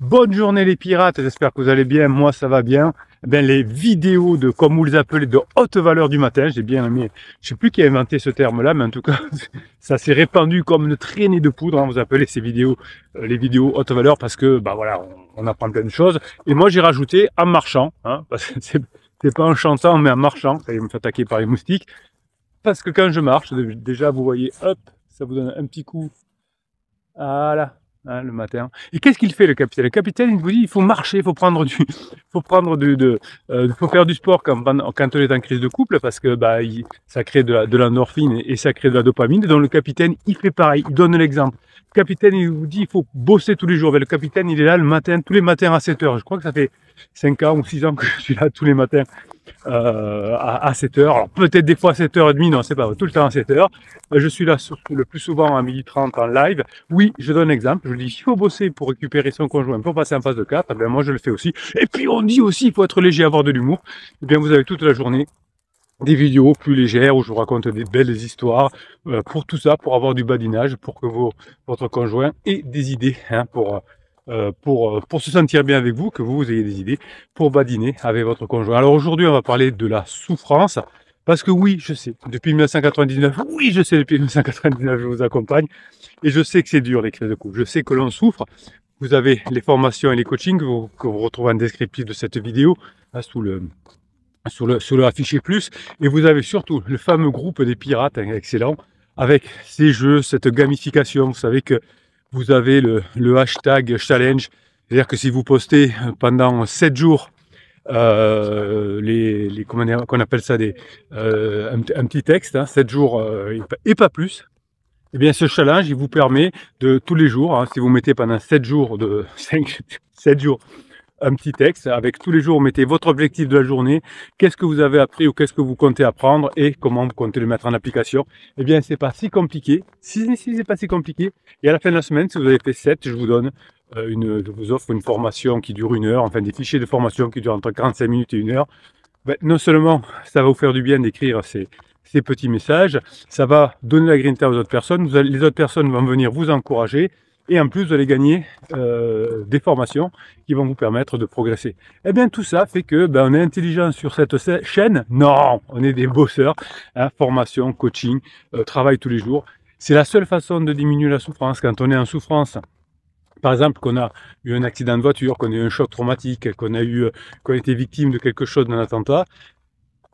Bonne journée les pirates, j'espère que vous allez bien, moi ça va bien. Eh bien, les vidéos de, comme vous les appelez, de haute valeur du matin, j'ai bien aimé, je sais plus qui a inventé ce terme-là, mais en tout cas, ça s'est répandu comme une traînée de poudre, hein, vous appelez ces vidéos, les vidéos haute valeur, parce que, bah voilà, on apprend plein de choses. Et moi j'ai rajouté en marchant, hein, parce que c'est pas en chantant, mais en marchant, ça me fait attaquer par les moustiques, parce que quand je marche, déjà vous voyez, hop, ça vous donne un petit coup, voilà. Hein, le matin. Et qu'est-ce qu'il fait le capitaine? Le capitaine, il vous dit, il faut marcher, il faut prendre faut faire du sport quand on est en crise de couple, parce que bah, ça crée de l'endorphine et ça crée de la dopamine. Donc le capitaine, il fait pareil, il donne l'exemple. Le capitaine, il vous dit, il faut bosser tous les jours. Mais le capitaine, il est là le matin, tous les matins à 7 heures. Je crois que ça fait 5 ans ou 6 ans que je suis là tous les matins à 7 heures. Alors peut-être des fois à 7h30, non, c'est pas tout le temps à 7 heures. Je suis là le plus souvent à 12h30 en live. Oui, je donne un exemple. Je dis, s'il faut bosser pour récupérer son conjoint, pour passer en phase de 4, eh bien moi je le fais aussi. Et puis on dit aussi, il faut être léger, avoir de l'humour. Eh bien vous avez toute la journée des vidéos plus légères où je vous raconte des belles histoires pour tout ça, pour avoir du badinage, pour que votre conjoint ait des idées, hein, pour se sentir bien avec vous, que vous ayez des idées pour badiner avec votre conjoint. Alors aujourd'hui, on va parler de la souffrance, parce que oui, je sais, depuis 1999, oui, je sais, depuis 1999, je vous accompagne, et je sais que c'est dur les crises de couple, je sais que l'on souffre. Vous avez les formations et les coachings que vous retrouvez en descriptif de cette vidéo, là, sur le affiché plus, et vous avez surtout le fameux groupe des pirates, hein, excellent, avec ces jeux, cette gamification. Vous savez que vous avez le hashtag challenge, c'est-à-dire que si vous postez pendant 7 jours comment on appelle ça, un petit texte, hein, 7 jours et pas plus, et bien ce challenge il vous permet de tous les jours, hein, si vous mettez pendant 7 jours7 jours un petit texte avec tous les jours, vous mettez votre objectif de la journée, qu'est-ce que vous avez appris ou qu'est-ce que vous comptez apprendre et comment vous comptez le mettre en application. Eh bien, c'est pas si compliqué. Si c'est pas si compliqué. Et à la fin de la semaine, si vous avez fait 7, je vous offre une formation qui dure 1 heure, enfin des fichiers de formation qui durent entre 45 minutes et 1 heure. Ben, non seulement ça va vous faire du bien d'écrire ces petits messages, ça va donner la grinta aux autres personnes. Les autres personnes vont venir vous encourager. Et en plus, vous allez gagner des formations qui vont vous permettre de progresser. Eh bien, tout ça fait que on est intelligent sur cette chaîne. Non, on est des bosseurs. Hein, formation, coaching, travail tous les jours. C'est la seule façon de diminuer la souffrance. Quand on est en souffrance, par exemple, qu'on a eu un accident de voiture, qu'on a eu un choc traumatique, qu'on a été victime de quelque chose d'un attentat,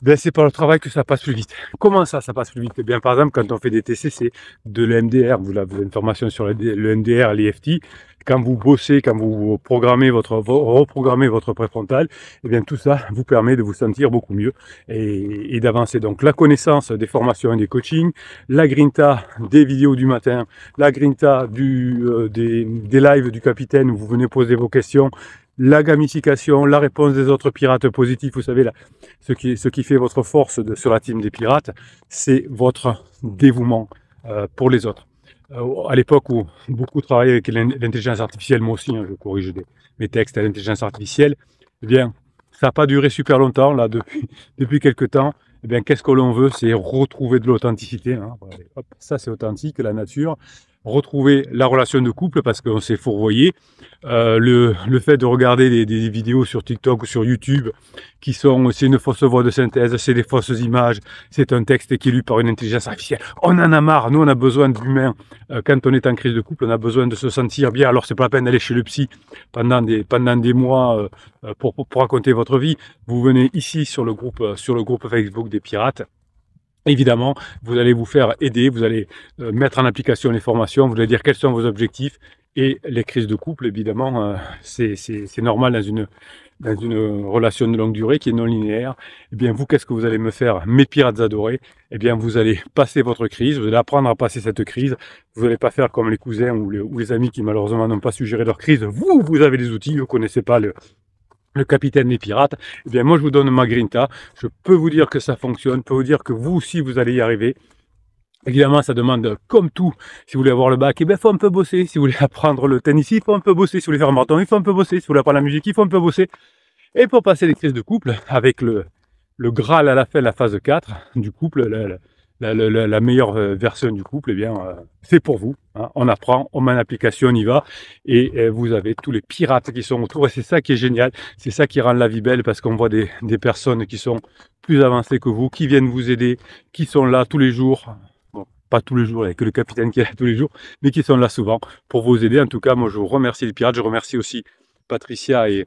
ben, c'est par le travail que ça passe plus vite. Comment ça passe plus vite? Eh bien, par exemple, quand on fait des TCC, de l'EMDR, vous avez une formation sur le MDR, l'EFT, quand vous bossez, quand vous reprogrammez votre préfrontal, eh bien, tout ça vous permet de vous sentir beaucoup mieux et d'avancer. Donc, la connaissance des formations et des coachings, la grinta des vidéos du matin, la grinta des lives du capitaine où vous venez poser vos questions, la gamification, la réponse des autres pirates positifs, vous savez, là, ce qui fait votre force sur la team des pirates, c'est votre dévouement pour les autres. À l'époque où beaucoup travaillaient avec l'intelligence artificielle, moi aussi, hein, je corrige mes textes à l'intelligence artificielle, eh bien, ça n'a pas duré super longtemps, là, depuis quelques temps. Eh bien, qu'est-ce que l'on veut? C'est retrouver de l'authenticité. Hein. Voilà, hop, ça, c'est authentique, la nature. Retrouver la relation de couple parce qu'on s'est fourvoyé. Le fait de regarder des vidéos sur TikTok ou sur YouTube c'est une fausse voix de synthèse, c'est des fausses images, c'est un texte qui est lu par une intelligence artificielle. On en a marre, nous on a besoin d'humains. Quand on est en crise de couple, on a besoin de se sentir bien. Alors c'est pas la peine d'aller chez le psy pendant des mois pour raconter votre vie. Vous venez ici sur le groupe Facebook des pirates. Évidemment, vous allez vous faire aider, vous allez mettre en application les formations, vous allez dire quels sont vos objectifs et les crises de couple, évidemment, c'est normal dans une relation de longue durée qui est non linéaire. Eh bien, vous, qu'est-ce que vous allez me faire, mes pirates adorés? Eh bien, vous allez passer votre crise, vous allez apprendre à passer cette crise. Vous n'allez pas faire comme les cousins ou les amis qui malheureusement n'ont pas su gérer leur crise. Vous avez les outils, vous ne connaissez pas le capitaine des pirates. Eh bien, moi, je vous donne ma grinta. Je peux vous dire que ça fonctionne. Je peux vous dire que vous aussi, vous allez y arriver. Évidemment, ça demande, comme tout, si vous voulez avoir le bac, eh bien, il faut un peu bosser. Si vous voulez apprendre le tennis, il faut un peu bosser. Si vous voulez faire un marathon, il faut un peu bosser. Si vous voulez apprendre la musique, il faut un peu bosser. Et pour passer les crises de couple, avec le Graal à la fin, la phase 4 du couple, la meilleure version du couple, eh bien, c'est pour vous. Hein. On apprend, on met en application, on y va, et vous avez tous les pirates qui sont autour, et c'est ça qui est génial, c'est ça qui rend la vie belle, parce qu'on voit des personnes qui sont plus avancées que vous, qui viennent vous aider, qui sont là tous les jours. Bon, pas tous les jours, il n'y a que le capitaine qui est là tous les jours, mais qui sont là souvent pour vous aider. En tout cas, moi, je vous remercie les pirates, je remercie aussi Patricia et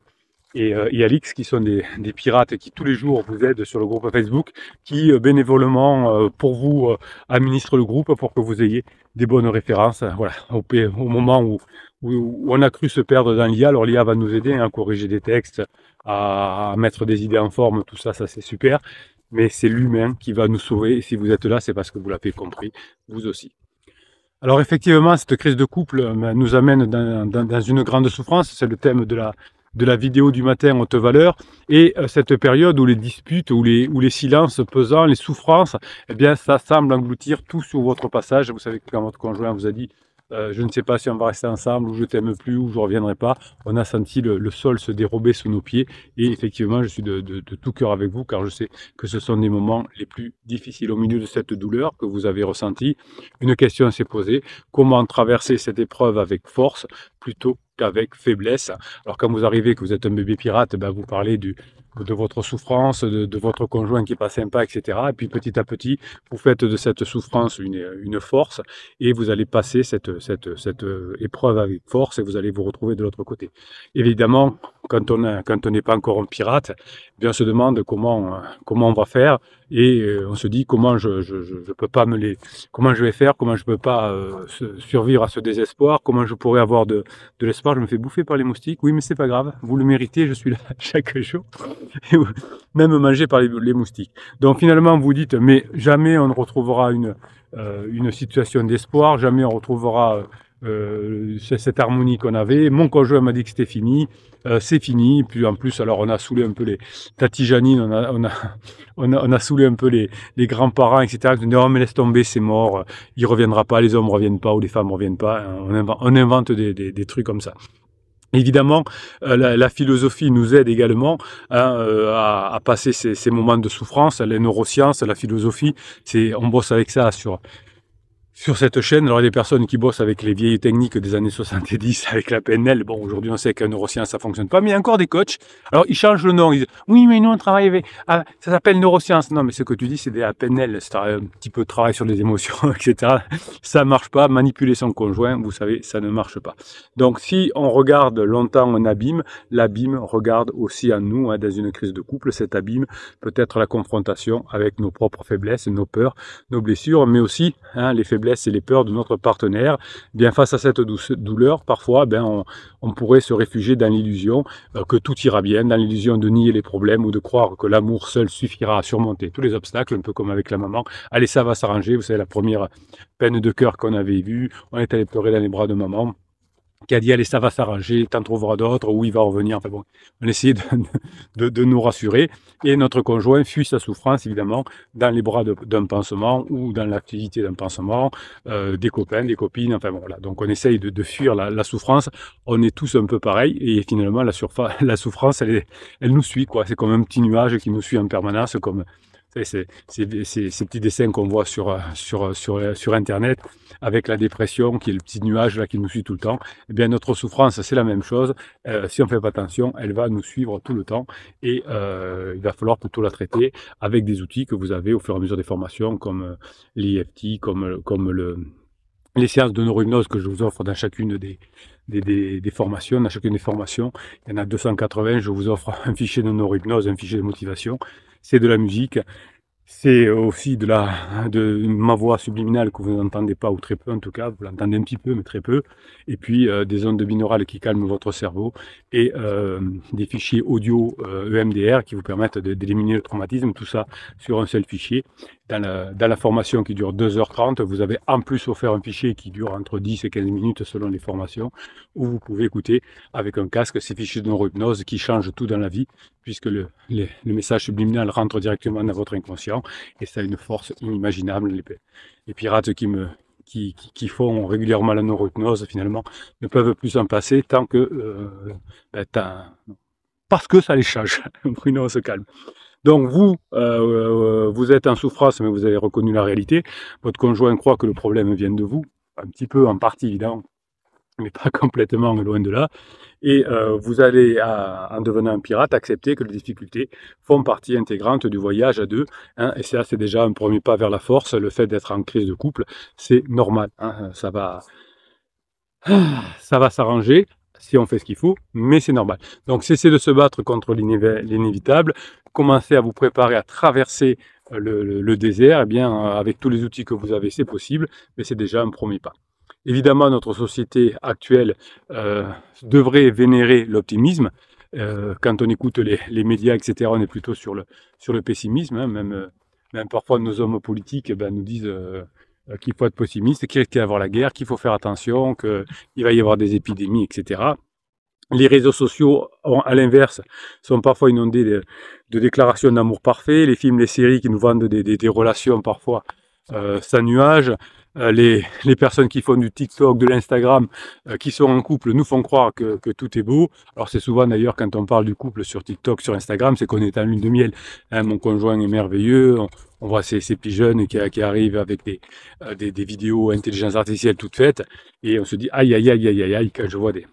Alix, qui sont des pirates qui tous les jours vous aident sur le groupe Facebook, qui bénévolement pour vous administrent le groupe pour que vous ayez des bonnes références. Voilà, au moment où on a cru se perdre dans l'IA, alors l'IA va nous aider à corriger des textes, à mettre des idées en forme, tout ça, ça c'est super. Mais c'est l'humain qui va nous sauver. Et si vous êtes là, c'est parce que vous l'avez compris, vous aussi. Alors effectivement, cette crise de couple nous amène dans une grande souffrance. C'est le thème de la vidéo du matin haute valeur. Et cette période où les disputes, où les silences pesants, les souffrances, eh bien ça semble engloutir tout sur votre passage. Vous savez que quand votre conjoint vous a dit je ne sais pas si on va rester ensemble, ou je t'aime plus, ou je ne reviendrai pas, on a senti le sol se dérober sous nos pieds. Et effectivement, je suis de tout cœur avec vous, car je sais que ce sont des moments les plus difficiles. Au milieu de cette douleur que vous avez ressentie, une question s'est posée: comment traverser cette épreuve avec force plutôt qu'avec faiblesse? Alors quand vous arrivez, que vous êtes un bébé pirate, ben vous parlez de votre souffrance, de votre conjoint qui n'est pas sympa, etc. Et puis petit à petit, vous faites de cette souffrance une force, et vous allez passer cette épreuve avec force, et vous allez vous retrouver de l'autre côté. Évidemment, quand on n'est pas encore un pirate, eh bien on se demande comment on va faire, et on se dit comment je peux pas comment je vais faire, comment je peux pas survivre à ce désespoir, comment je pourrais avoir de l'espoir. Je me fais bouffer par les moustiques, oui mais c'est pas grave, vous le méritez, je suis là chaque jour, même mangé par les moustiques. Donc finalement vous dites, mais jamais on ne retrouvera une situation d'espoir, jamais on retrouvera cette harmonie qu'on avait. Mon conjoint m'a dit que c'était fini, c'est fini. Puis en plus, alors on a saoulé un peu les Tati Janine, on a saoulé un peu les grands-parents, etc. Ils disent non mais laisse tomber, c'est mort, il reviendra pas, les hommes ne reviennent pas, ou les femmes ne reviennent pas. On invente des trucs comme ça. Évidemment, la philosophie nous aide également, hein, à passer ces moments de souffrance. Les neurosciences, la philosophie, on bosse avec ça sur cette chaîne. Alors il y a des personnes qui bossent avec les vieilles techniques des années 70, avec la PNL. Bon, aujourd'hui on sait qu'un neuroscience ça fonctionne pas, mais il y a encore des coachs. Alors ils changent le nom, ils disent oui mais nous on travaille avec, ça s'appelle neurosciences. Non mais ce que tu dis c'est des PNL, c'est un petit peu de travail sur les émotions, etc. Ça marche pas. Manipuler son conjoint, vous savez, ça ne marche pas. Donc si on regarde longtemps un abîme, l'abîme regarde aussi à nous, hein, dans une crise de couple. Cet abîme peut être la confrontation avec nos propres faiblesses, nos peurs, nos blessures, mais aussi hein, les faiblesses et les peurs de notre partenaire. Bien face à cette douleur, parfois, on pourrait se réfugier dans l'illusion que tout ira bien, dans l'illusion de nier les problèmes, ou de croire que l'amour seul suffira à surmonter tous les obstacles, un peu comme avec la maman. Allez, ça va s'arranger. Vous savez, la première peine de cœur qu'on avait vue, on est allé pleurer dans les bras de maman, qui a dit allez ça va s'arranger, t'en trouveras d'autres, ou il va revenir. Enfin bon, on essayait de nous rassurer, et notre conjoint fuit sa souffrance évidemment dans les bras d'un pansement, ou dans l'activité d'un pansement, des copains, des copines, enfin bon voilà. Donc on essaye de fuir la souffrance. On est tous un peu pareil, et finalement la souffrance elle nous suit quoi. C'est comme un petit nuage qui nous suit en permanence, comme ces petits dessins qu'on voit sur Internet, avec la dépression, qui est le petit nuage là qui nous suit tout le temps. Eh bien, notre souffrance, c'est la même chose. Si on ne fait pas attention, elle va nous suivre tout le temps. Et il va falloir plutôt la traiter avec des outils que vous avez au fur et à mesure des formations, comme l'EFT, comme les séances de neurohypnose que je vous offre dans chacune des formations. Dans chacune des formations, il y en a 280. Je vous offre un fichier de neurohypnose, un fichier de motivation. C'est de la musique, c'est aussi de ma voix subliminale que vous n'entendez pas, ou très peu en tout cas, vous l'entendez un petit peu mais très peu, et puis des ondes binaurales qui calment votre cerveau, et des fichiers audio EMDR qui vous permettent d'éliminer le traumatisme, tout ça sur un seul fichier. Dans la formation qui dure 2h30, vous avez en plus offert un fichier qui dure entre 10 et 15 minutes selon les formations, où vous pouvez écouter avec un casque ces fichiers de neurohypnose qui changent tout dans la vie, puisque le message subliminal rentre directement dans votre inconscient, et ça a une force inimaginable. Les pirates qui font régulièrement la neurohypnose, finalement, ne peuvent plus s'en passer tant que parce que ça les change. Bruno, on se calme. Donc vous êtes en souffrance, mais vous avez reconnu la réalité. Votre conjoint croit que le problème vient de vous, un petit peu, en partie évidemment, mais pas complètement, loin de là. Et vous allez, en devenant un pirate, accepter que les difficultés font partie intégrante du voyage à deux. Hein, et ça, c'est déjà un premier pas vers la force. Le fait d'être en crise de couple, c'est normal. Hein, ça va s'arranger si on fait ce qu'il faut, mais c'est normal. Donc cessez de se battre contre l'inévitable. Commencez à vous préparer à traverser le désert. Eh bien, avec tous les outils que vous avez, c'est possible, mais c'est déjà un premier pas. Évidemment, notre société actuelle devrait vénérer l'optimisme. Quand on écoute les médias, etc., on est plutôt sur le pessimisme. Hein. Même parfois, nos hommes politiques nous disent qu'il faut être pessimiste, qu'il risque d'y avoir la guerre, qu'il faut faire attention, qu'il va y avoir des épidémies, etc. Les réseaux sociaux, à l'inverse, sont parfois inondés de déclarations d'amour parfait. Les films, les séries qui nous vendent des relations parfois sans nuage. Les personnes qui font du TikTok, de l'Instagram, qui sont en couple, nous font croire que tout est beau. Alors c'est souvent d'ailleurs quand on parle du couple sur TikTok, sur Instagram, c'est qu'on est en lune de miel. Hein, mon conjoint est merveilleux, on voit ces petits jeunes qui arrivent avec des vidéos intelligence artificielle toutes faites, et on se dit aïe aïe aïe aïe aïe aïe quand je vois des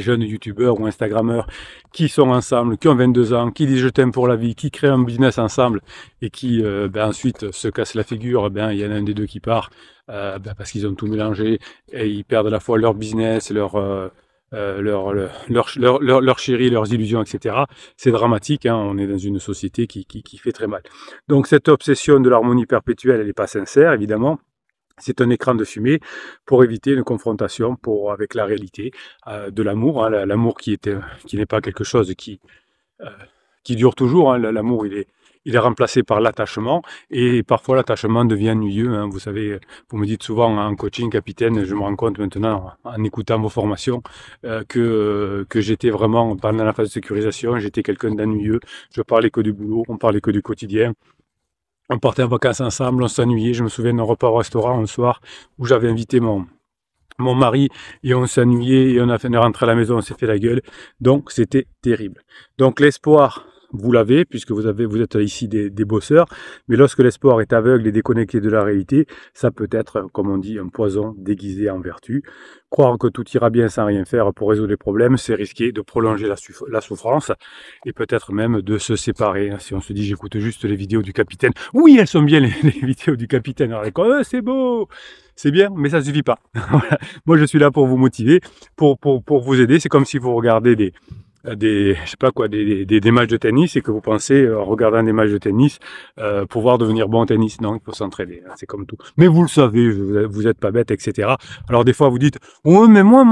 jeunes youtubeurs ou instagrammeurs qui sont ensemble, qui ont 22 ans, qui disent je t'aime pour la vie, qui créent un business ensemble et qui ensuite se cassent la figure. Il y en a un des deux qui part parce qu'ils ont tout mélangé et ils perdent à la fois leur business, leur chérie, leurs illusions, etc. C'est dramatique, hein, on est dans une société qui fait très mal. Donc cette obsession de l'harmonie perpétuelle, elle n'est pas sincère, évidemment. C'est un écran de fumée pour éviter une confrontation avec la réalité de l'amour. Hein, l'amour qui n'est pas quelque chose qui dure toujours. Hein. L'amour, il est remplacé par l'attachement et parfois l'attachement devient ennuyeux. Hein. Vous savez, vous me dites souvent en coaching, capitaine, je me rends compte maintenant en écoutant vos formations que j'étais vraiment, pendant la phase de sécurisation, j'étais quelqu'un d'ennuyeux. Je parlais que du boulot, on parlait que du quotidien. On partait en vacances ensemble, on s'ennuyait. Je me souviens d'un repas au restaurant un soir où j'avais invité mon mari et on s'ennuyait et on est rentré à la maison, on s'est fait la gueule. Donc c'était terrible. Donc l'espoir, vous l'avez puisque vous êtes ici des bosseurs, mais lorsque l'espoir est aveugle et déconnecté de la réalité, ça peut être, comme on dit, un poison déguisé en vertu. Croire que tout ira bien sans rien faire pour résoudre les problèmes, c'est risquer de prolonger la souffrance et peut-être même de se séparer. Si on se dit j'écoute juste les vidéos du capitaine, oui elles sont bien les vidéos du capitaine, alors c'est beau, c'est bien, mais ça ne suffit pas. Voilà. Moi je suis là pour vous motiver, pour vous aider. C'est comme si vous regardez des matchs de tennis et que vous pensez en regardant des matchs de tennis pouvoir devenir bon en tennis. Non, il faut s'entraîner, c'est comme tout. Mais vous le savez, vous n'êtes pas bête, etc. Alors des fois vous dites oui mais moi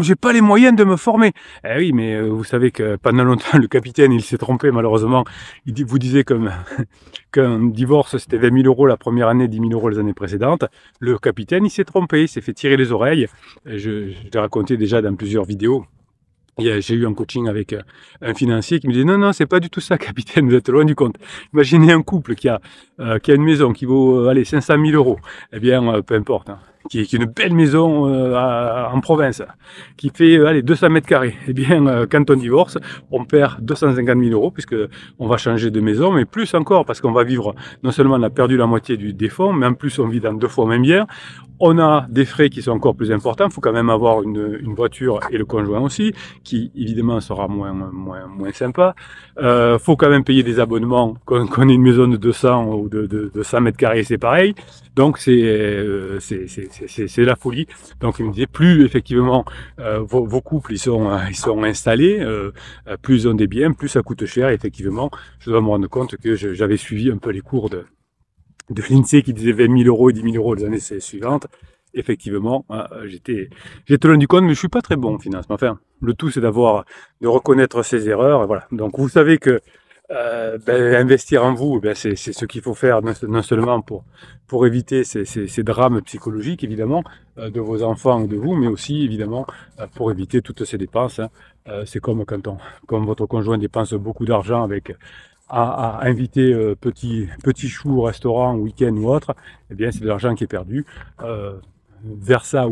j'ai pas les moyens de me former. Eh oui, mais vous savez que pendant longtemps le capitaine il s'est trompé malheureusement. Vous disait qu'un divorce c'était 20 000 euros la première année, 10 000 euros les années précédentes. Le capitaine il s'est trompé, il s'est fait tirer les oreilles. Je l'ai raconté déjà dans plusieurs vidéos. J'ai eu un coaching avec un financier qui me dit non, c'est pas du tout ça, capitaine, vous êtes loin du compte. Imaginez un couple qui a une maison qui vaut 500 000 euros. Eh bien, peu importe, hein, qui est une belle maison en province, qui fait 200 mètres carrés. Eh bien, quand on divorce, on perd 250 000 euros puisque on va changer de maison, mais plus encore parce qu'on va vivre, non seulement on a perdu la moitié des fonds, mais en plus on vit dans 2 fois même bien. On a des frais qui sont encore plus importants. Il faut quand même avoir une voiture et le conjoint aussi, qui évidemment sera moins sympa. Faut quand même payer des abonnements. Qu'on ait une maison de 200 ou de 100 mètres carrés, c'est pareil. Donc c'est la folie. Donc il me disait plus effectivement vos couples ils sont installés, plus ils ont des biens, plus ça coûte cher. Et effectivement, je dois me rendre compte que j'avais suivi un peu les cours de l'INSEE qui disait 20 000 euros et 10 000 euros les années suivantes. Effectivement, j'étais loin du compte, mais je suis pas très bon en finance. Enfin, le tout c'est de reconnaître ses erreurs. Et voilà. Donc vous savez que investir en vous, c'est ce qu'il faut faire, non seulement pour éviter ces drames psychologiques, évidemment, de vos enfants et de vous, mais aussi, évidemment, pour éviter toutes ces dépenses. Hein. C'est comme quand votre conjoint dépense beaucoup d'argent à inviter petit chou au restaurant, week-end ou autre, eh bien c'est de l'argent qui est perdu. Versa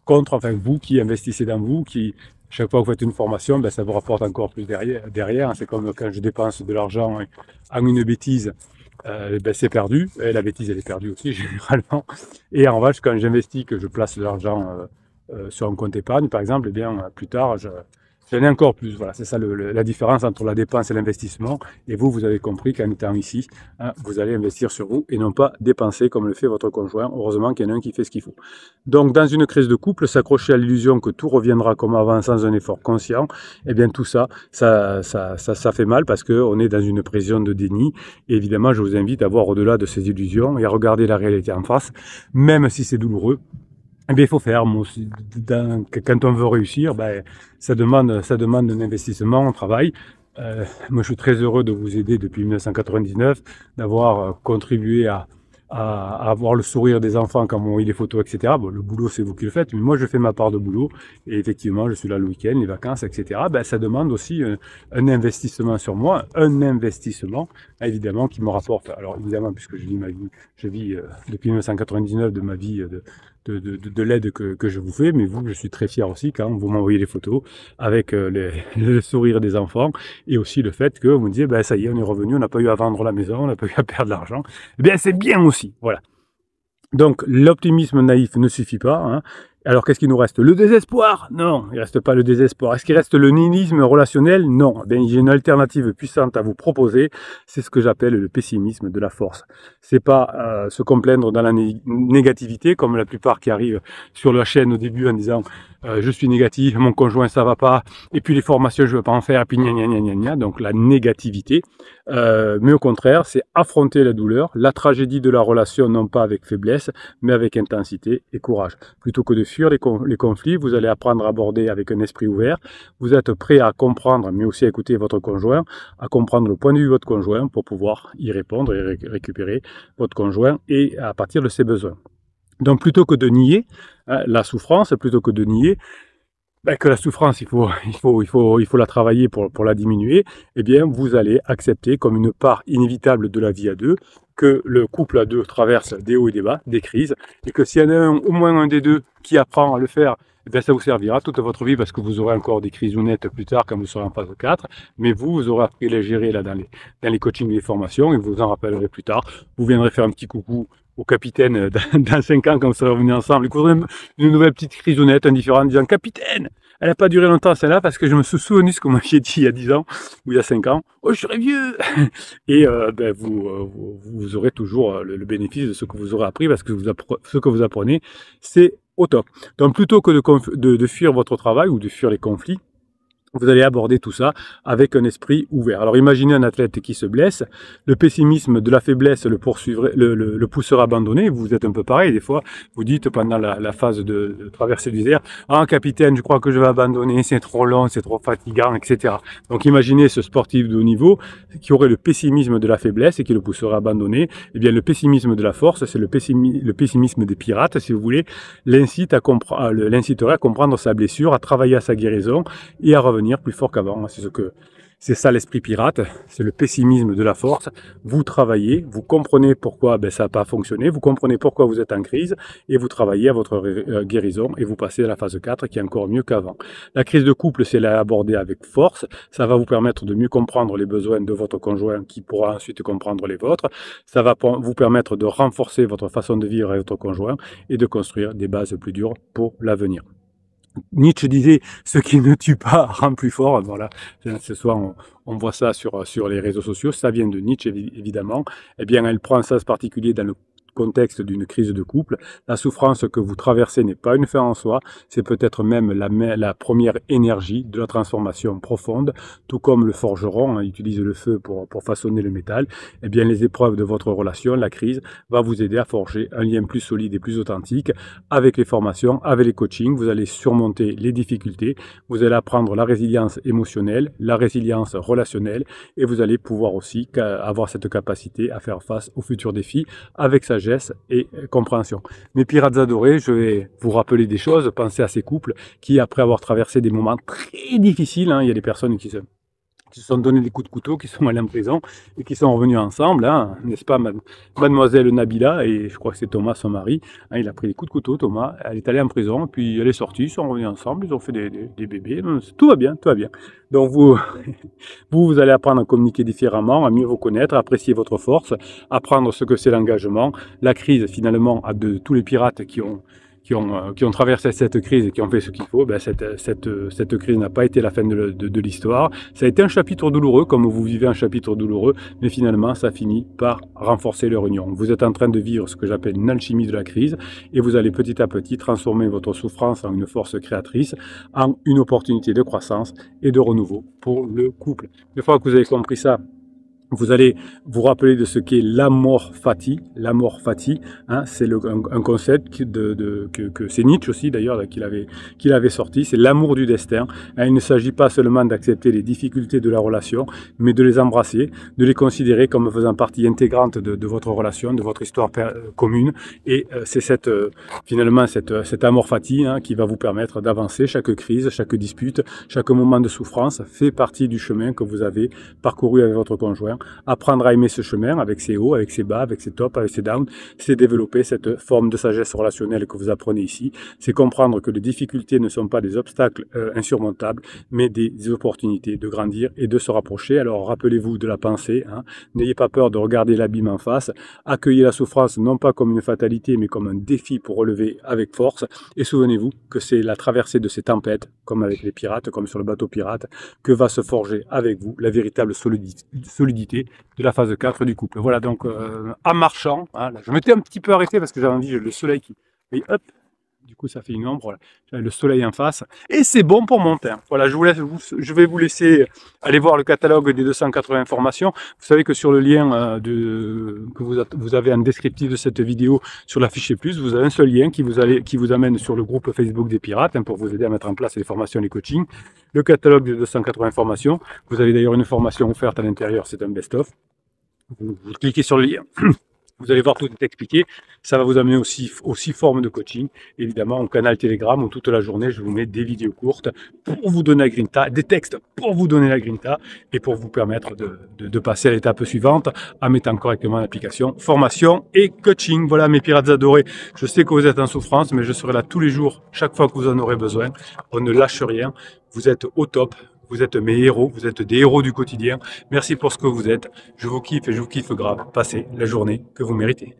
contre, enfin vous qui investissez dans vous, qui chaque fois que vous faites une formation, ben, ça vous rapporte encore plus derrière. C'est comme quand je dépense de l'argent en une bêtise, ben, c'est perdu. Et la bêtise, elle est perdue aussi, généralement. Et en revanche, quand j'investis, que je place de l'argent sur un compte épargne, par exemple, eh bien, plus tard, j'en ai encore plus. Voilà, c'est ça la différence entre la dépense et l'investissement. Et vous avez compris qu'en étant ici, hein, vous allez investir sur vous et non pas dépenser comme le fait votre conjoint. Heureusement qu'il y en a un qui fait ce qu'il faut. Donc, dans une crise de couple, s'accrocher à l'illusion que tout reviendra comme avant sans un effort conscient, eh bien, tout ça fait mal parce qu'on est dans une pression de déni. Et évidemment, je vous invite à voir au-delà de ces illusions et à regarder la réalité en face, même si c'est douloureux. Eh bien, il faut faire. Quand on veut réussir, ben, ça demande un investissement, un travail. Moi, je suis très heureux de vous aider depuis 1999, d'avoir contribué à avoir le sourire des enfants quand on voit les photos, etc. Bon, le boulot, c'est vous qui le faites, mais moi, je fais ma part de boulot. Et effectivement, je suis là le week-end, les vacances, etc. Ben, ça demande aussi un investissement sur moi, un investissement, évidemment, qui me rapporte. Alors, évidemment, puisque je vis depuis 1999 de ma vie de l'aide que je vous fais, mais vous, je suis très fier aussi quand vous m'envoyez les photos avec le sourire des enfants et aussi le fait que vous me disiez, ben, ça y est, on est revenu, on n'a pas eu à vendre la maison, on n'a pas eu à perdre de l'argent. Eh bien, c'est bien aussi, voilà. Donc, l'optimisme naïf ne suffit pas, hein. Alors, qu'est-ce qu'il nous reste? Le désespoir? Non, il ne reste pas le désespoir. Est-ce qu'il reste le nihilisme relationnel? Non. Eh bien, j'ai une alternative puissante à vous proposer. C'est ce que j'appelle le pessimisme de la force. C'est pas se complaindre dans la négativité, comme la plupart qui arrivent sur la chaîne au début en disant je suis négatif, mon conjoint ça va pas, et puis les formations je veux pas en faire, et puis gna gna gna gna gna, donc la négativité. Mais au contraire, c'est affronter la douleur, la tragédie de la relation, non pas avec faiblesse, mais avec intensité et courage. Plutôt que de fuir les conflits, vous allez apprendre à aborder avec un esprit ouvert. Vous êtes prêt à comprendre, mais aussi à écouter votre conjoint, à comprendre le point de vue de votre conjoint pour pouvoir y répondre et récupérer votre conjoint et à partir de ses besoins. Donc plutôt que de nier la souffrance, plutôt que de nier que la souffrance, il faut la travailler pour la diminuer, eh bien vous allez accepter comme une part inévitable de la vie à deux que le couple à deux traverse des hauts et des bas, des crises, et que s'il y en a au moins un des deux qui apprend à le faire, eh bien, ça vous servira toute votre vie parce que vous aurez encore des crises honnêtes plus tard quand vous serez en phase 4, mais vous aurez appris à les gérer là dans les coachings et les formations et vous en rappellerez plus tard. Vous viendrez faire un petit coucou au capitaine dans 5 ans quand vous serez revenus ensemble. Vous aurez une nouvelle petite crise honnête, indifférente, disant « Capitaine, elle n'a pas duré longtemps celle-là parce que je me suis souvenu ce que vous m'aviez dit il y a 10 ans ou il y a 5 ans. Oh, je serai vieux !» Et vous aurez toujours le bénéfice de ce que vous aurez appris parce que ce que vous apprenez, c'est au top. Donc plutôt que de fuir votre travail ou de fuir les conflits, vous allez aborder tout ça avec un esprit ouvert. Alors imaginez un athlète qui se blesse, le pessimisme de la faiblesse le poussera à abandonner. Vous êtes un peu pareil, des fois, vous dites pendant la phase de traversée du désert, « Ah capitaine, je crois que je vais abandonner, c'est trop long, c'est trop fatigant, etc. » Donc imaginez ce sportif de haut niveau qui aurait le pessimisme de la faiblesse et qui le poussera à abandonner. Eh bien le pessimisme de la force, c'est le pessimisme des pirates, si vous voulez, l'inciterait à comprendre sa blessure, à travailler à sa guérison et à revenir plus fort qu'avant. C'est ça l'esprit pirate, c'est le pessimisme de la force. Vous travaillez, vous comprenez pourquoi ça n'a pas fonctionné, vous comprenez pourquoi vous êtes en crise et vous travaillez à votre guérison et vous passez à la phase 4 qui est encore mieux qu'avant. La crise de couple, c'est la aborder avec force. Ça va vous permettre de mieux comprendre les besoins de votre conjoint qui pourra ensuite comprendre les vôtres. Ça va vous permettre de renforcer votre façon de vivre avec votre conjoint et de construire des bases plus dures pour l'avenir. Nietzsche disait « ce qui ne tue pas rend plus fort ». Voilà, ce soir on voit ça sur les réseaux sociaux, ça vient de Nietzsche évidemment. Eh bien elle prend un sens particulier dans le contexte d'une crise de couple. La souffrance que vous traversez n'est pas une fin en soi, c'est peut-être même la première énergie de la transformation profonde, tout comme le forgeron utilise le feu pour façonner le métal. Eh bien les épreuves de votre relation, la crise, va vous aider à forger un lien plus solide et plus authentique. Avec les formations, avec les coachings, vous allez surmonter les difficultés, vous allez apprendre la résilience émotionnelle, la résilience relationnelle, et vous allez pouvoir aussi avoir cette capacité à faire face aux futurs défis avec sagesse et compréhension. Mes pirates adorés, je vais vous rappeler des choses, pensez à ces couples qui, après avoir traversé des moments très difficiles, il y a des personnes qui qui se sont donné des coups de couteau, qui sont allés en prison et qui sont revenus ensemble, hein, n'est-ce pas, mademoiselle Nabila, et je crois que c'est Thomas, son mari, hein, il a pris des coups de couteau, Thomas, elle est allée en prison, puis elle est sortie, ils sont revenus ensemble, ils ont fait des bébés, tout va bien, tout va bien. Donc vous, vous allez apprendre à communiquer différemment, à mieux vous connaître, à apprécier votre force, apprendre ce que c'est l'engagement, la crise finalement, de tous les pirates qui ont traversé cette crise et qui ont fait ce qu'il faut, ben cette crise n'a pas été la fin de l'histoire. Ça a été un chapitre douloureux, comme vous vivez un chapitre douloureux, mais finalement, ça finit par renforcer leur union. Vous êtes en train de vivre ce que j'appelle une alchimie de la crise, et vous allez petit à petit transformer votre souffrance en une force créatrice, en une opportunité de croissance et de renouveau pour le couple. Une fois que vous avez compris ça, vous allez vous rappeler de ce qu'est l'amour fati. L'amour fati, hein, c'est un concept que c'est Nietzsche aussi d'ailleurs qu'il avait sorti. C'est l'amour du destin. Hein, il ne s'agit pas seulement d'accepter les difficultés de la relation, mais de les embrasser, de les considérer comme faisant partie intégrante de votre relation, de votre histoire commune. Et c'est finalement cet amour fati, hein, qui va vous permettre d'avancer. Chaque crise, chaque dispute, chaque moment de souffrance fait partie du chemin que vous avez parcouru avec votre conjoint. Apprendre à aimer ce chemin avec ses hauts, avec ses bas, avec ses tops, avec ses downs, c'est développer cette forme de sagesse relationnelle que vous apprenez ici. C'est comprendre que les difficultés ne sont pas des obstacles insurmontables, mais des opportunités de grandir et de se rapprocher. Alors rappelez-vous de la pensée, hein. N'ayez pas peur de regarder l'abîme en face, accueillez la souffrance non pas comme une fatalité, mais comme un défi pour relever avec force. Et souvenez-vous que c'est la traversée de ces tempêtes, comme avec les pirates, comme sur le bateau pirate, que va se forger avec vous la véritable solidité de la phase 4 du couple. Voilà, donc en marchant, hein, là, je m'étais un petit peu arrêté parce que j'avais envie, le soleil qui... Et hop, du coup ça fait une ombre, voilà. J'avais le soleil en face, et c'est bon pour mon teint. Voilà, je vais vous laisser aller voir le catalogue des 280 formations. Vous savez que sur le lien que vous avez en descriptif de cette vidéo, sur l'affiché plus, vous avez un seul lien qui vous amène sur le groupe Facebook des pirates, hein, pour vous aider à mettre en place les formations et les coachings. Le catalogue des 280 formations. Vous avez d'ailleurs une formation offerte à l'intérieur, c'est un best-of. Vous cliquez sur le lien. Vous allez voir, tout est expliqué. Ça va vous amener aussi aux 6 formes de coaching. Évidemment, au canal Telegram où toute la journée, je vous mets des vidéos courtes pour vous donner la grinta, des textes pour vous donner la grinta et pour vous permettre de passer à l'étape suivante en mettant correctement l'application formation et coaching. Voilà mes pirates adorés. Je sais que vous êtes en souffrance, mais je serai là tous les jours, chaque fois que vous en aurez besoin. On ne lâche rien. Vous êtes au top. Vous êtes mes héros, vous êtes des héros du quotidien. Merci pour ce que vous êtes. Je vous kiffe et je vous kiffe grave. Passez la journée que vous méritez.